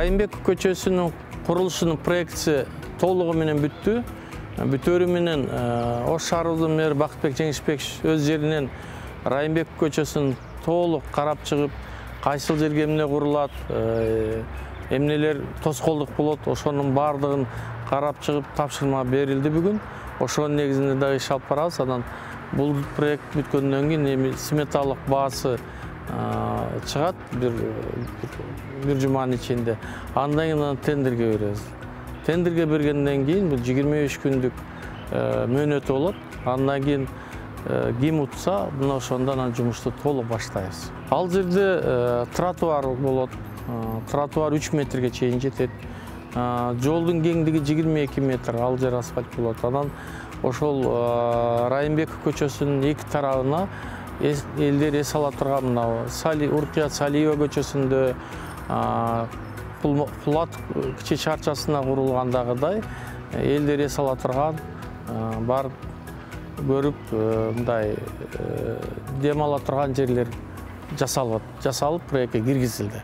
Райымбеков көчөсүнүн курулушунун проектisi толугу менен бүттү. Бүтөрү менен Ош шаарыбыздын мери Бакытбек Жеңишбекович өз жеринен Райымбеков көчөсүн толук карап чыгып, кайсыл жерге эмне курулат, эмнелер тоскоолдук болот, ошонун баардыгын карап чыгып тапшырма берилди бүгүн. Ошонун негизинде да иш алып барабыз. Анан бул проект бүткөндөн кийин сметалык баасы чыгат бир жуманын ичинде. Андан кийин тендерге беребиз. Тендерге бергенден кийин бул 25 күндүк мөөнөтү болот. Андан кийин ким утса, мына ошондон жумушту толук баштайбыз. Ал жерде тротуар болот. Тротуар 3 метрге чейин жетет. Жолдун кеңдиги 22 метр, ал жер асфальт болот. Анан ошол Райымбеков көчөсүнүн эки тарабына элдер эс ала турган мына Уркия Салиева көчөсүндө Пулат кичи чарчасына курулгандагыдай элдер эс ала турган барып көрүп мындай дем ала турган жерлер жасалып проектке киргизилди.